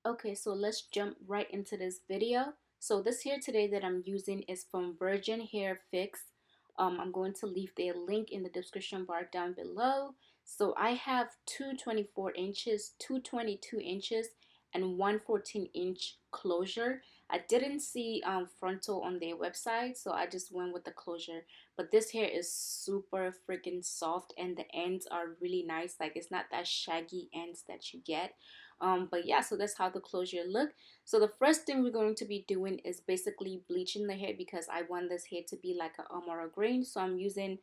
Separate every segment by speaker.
Speaker 1: Okay, so let's jump right into this video. So this hair today that I'm using is from Virgin Hair Fix. I'm going to leave the link in the description bar down below. So I have two 24 inches, two 22 inches, and one 14-inch closure. I didn't see frontal on their website, so I just went with the closure. But this hair is super freaking soft, and the ends are really nice. Like, it's not that shaggy ends that you get. But yeah, so that's how the closure look. So the first thing we're going to be doing is basically bleaching the hair because I want this hair to be like a Amara green. So I'm using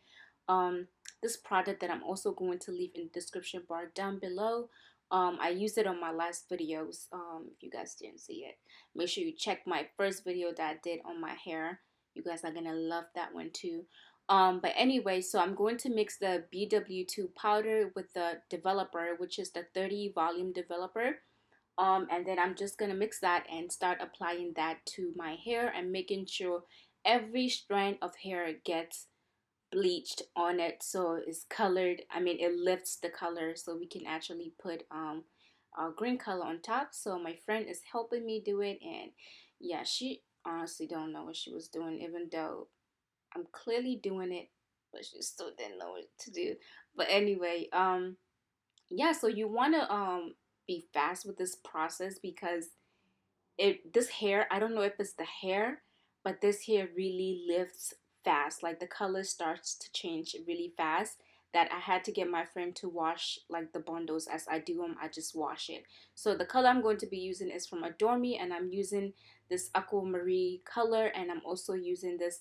Speaker 1: um this product that I'm also going to leave in the description bar down below. I used it on my last videos. If you guys didn't see it, make sure you check my first video that I did on my hair. You guys are gonna love that one too. But anyway, so I'm going to mix the BW2 powder with the developer, which is the 30 volume developer. And then I'm just gonna mix that and start applying that to my hair and making sure every strand of hair gets bleached on it, so it's colored. I mean, it lifts the color so we can actually put a green color on top. So my friend is helping me do it, and yeah, she honestly don't know what she was doing, even though I'm clearly doing it, but she still didn't know what to do. But anyway, yeah, so you wanna be fast with this process because this hair, I don't know if it's the hair, but this hair really lifts fast. Like the color starts to change really fast. That I had to get my friend to wash like the bundles as I do them. I just wash it. So the color I'm going to be using is from Adore Me, and I'm using this aquamarine color, and I'm also using this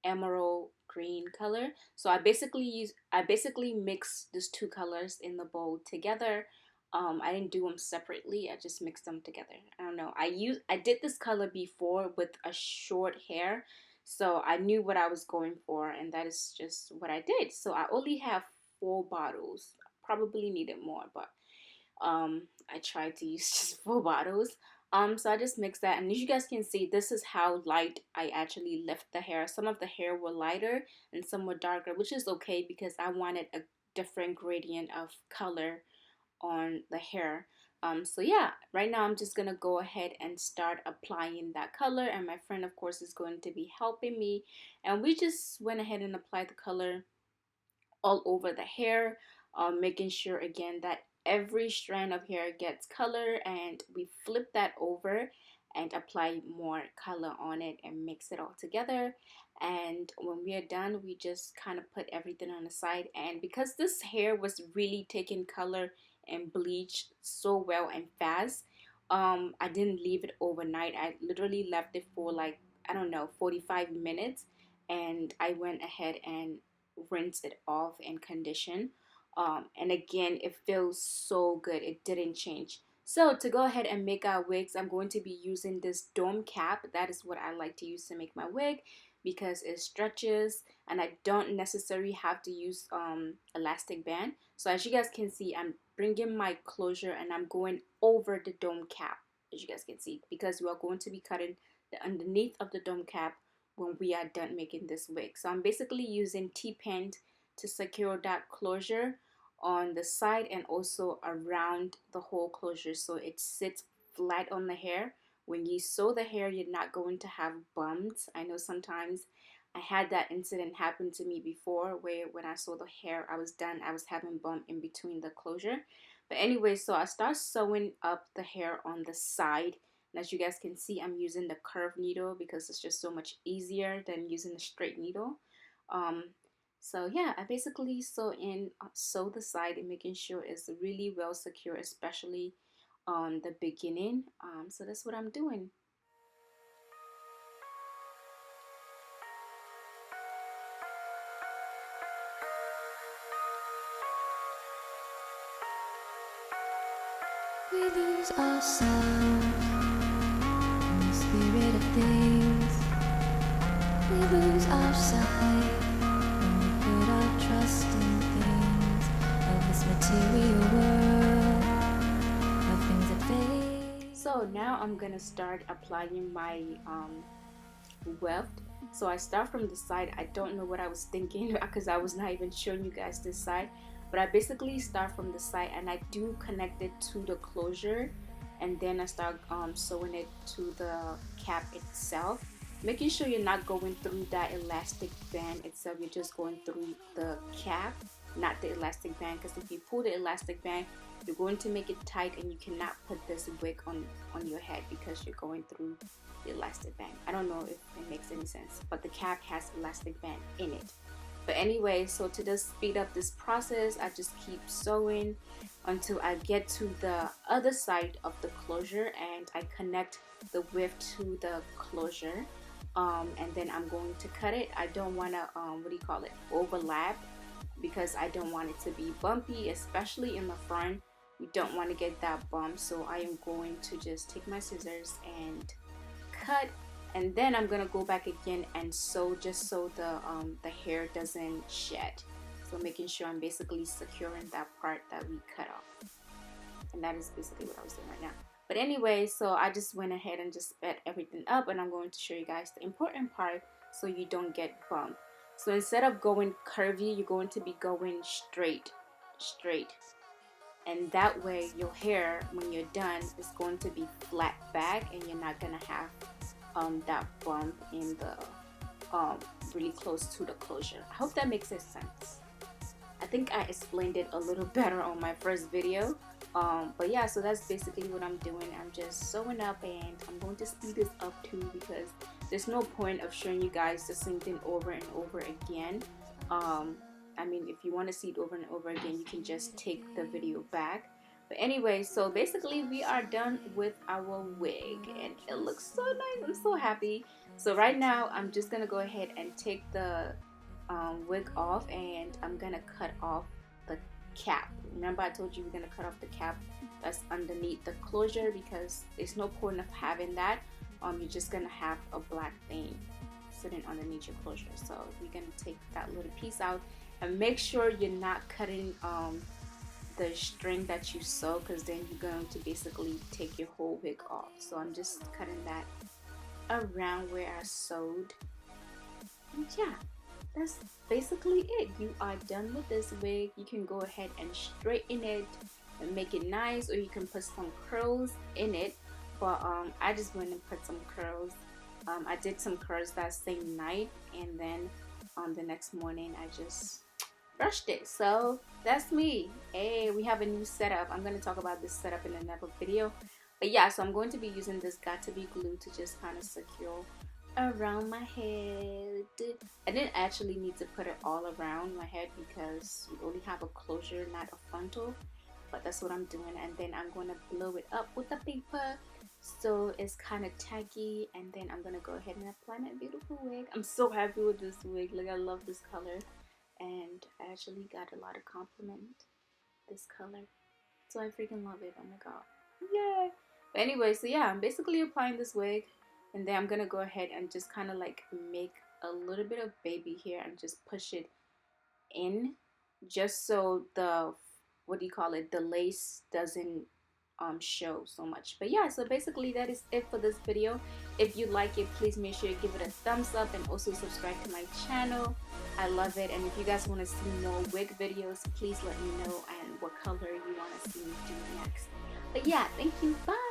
Speaker 1: emerald green color. So I basically mix these two colors in the bowl together. I didn't do them separately. I just mixed them together. I don't know. I did this color before with a short hair, so I knew what I was going for, and that is just what I did. So I only have 4 bottles. Probably needed more, but I tried to use just 4 bottles. So I just mixed that, and as you guys can see, this is how light I actually lift the hair. Some of the hair were lighter and some were darker, which is okay because I wanted a different gradient of color on the hair. So yeah, right now I'm just gonna go ahead and start applying that color, and my friend of course is going to be helping me, and we just went ahead and applied the color all over the hair, making sure again that every strand of hair gets color, and we flip that over and apply more color on it and mix it all together. And when we are done, we just kind of put everything on the side. And because this hair was really taking color and bleach so well and fast, I didn't leave it overnight. I literally left it for like, I don't know, 45 minutes, and I went ahead and rinse it off and condition. And again, it feels so good. It didn't change. So to go ahead and make our wigs, I'm going to be using this dome cap. That is what I like to use to make my wig because it stretches and I don't necessarily have to use elastic band. So as you guys can see, I'm bringing my closure and I'm going over the dome cap, as you guys can see, because we are going to be cutting the underneath of the dome cap when we are done making this wig. So I'm basically using T-pen to secure that closure on the side and also around the whole closure so it sits flat on the hair. When you sew the hair, you're not going to have bumps. I know sometimes I had that incident happen to me before where when I sewed the hair, I was done, I was having bump in between the closure. But anyway, so I start sewing up the hair on the side, and as you guys can see, I'm using the curved needle because it's just so much easier than using the straight needle. Um, so yeah, I basically sew the side and making sure it's really well secure, especially on the beginning. So that's what I'm doing.
Speaker 2: We lose ourselves in the spirit of things. We lose our sight when we put our trust in things of this material world, of things that fade.
Speaker 1: So now I'm gonna start applying my weft. So I start from the side. I don't know what I was thinking because I was not even showing you guys this side, but I basically start from the side and I do connect it to the closure and then I start sewing it to the cap itself, making sure you're not going through that elastic band itself. You're just going through the cap, not the elastic band, because if you pull the elastic band, you're going to make it tight and you cannot put this wig on your head because you're going through the elastic band. I don't know if it makes any sense, but the cap has elastic band in it. But anyway, so to just speed up this process, I just keep sewing until I get to the other side of the closure and I connect the width to the closure. And then I'm going to cut it. I don't want to overlap, because I don't want it to be bumpy, especially in the front. We don't want to get that bump, so I am going to just take my scissors and cut, and then I'm gonna go back again and sew, just so the hair doesn't shed. So making sure I'm basically securing that part that we cut off, and that is basically what I was doing right now. But anyway, so I just went ahead and just sped everything up, and I'm going to show you guys the important part so you don't get bumped. So instead of going curvy, you're going to be going straight. And that way your hair, when you're done, is going to be flat back, and you're not gonna have that bump in the really close to the closure. I hope that makes sense. I think I explained it a little better on my first video. But yeah, so that's basically what I'm doing. I'm just sewing up, and I'm going to speed this up too, because there's no point of showing you guys the same thing over and over again. I mean, if you want to see it over and over again, you can just take the video back. But anyway, so basically we are done with our wig, and it looks so nice. I'm so happy. So right now I'm just gonna go ahead and take the wig off, and I'm gonna cut off the cap. Remember, I told you we're gonna cut off the cap that's underneath the closure, because there's no point of having that. You're just gonna have a black thing sitting underneath your closure. So we're gonna take that little piece out, and make sure you're not cutting the string that you sew, because then you're going to basically take your whole wig off. So I'm just cutting that around where I sewed, and yeah, that's basically it. You are done with this wig. You can go ahead and straighten it and make it nice, or you can put some curls in it. But I just went and put some curls. I did some curls that same night, and then the next morning I just brushed it. So that's me. Hey, we have a new setup. I'm going to talk about this setup in another video. But yeah, so I'm going to be using this Got To Be glue to just kind of secure around my head. I didn't actually need to put it all around my head, because we only have a closure, not a frontal. But that's what I'm doing. And then I'm going to blow it up with the paper, so it's kind of tacky. And then I'm going to go ahead and apply my beautiful wig. I'm so happy with this wig. Like, I love this color. And I actually got a lot of compliment this color, so I freaking love it. Oh my god, yay! But anyway, so yeah, I'm basically applying this wig, and then I'm gonna go ahead and just kind of like make a little bit of baby hair and just push it in, just so the the lace doesn't show so much. But yeah, so basically that is it for this video. If you like it, please make sure you give it a thumbs up, and also subscribe to my channel. I love it. And if you guys want to see more wig videos, please let me know and what color you want to see me do next. But yeah, thank you, bye.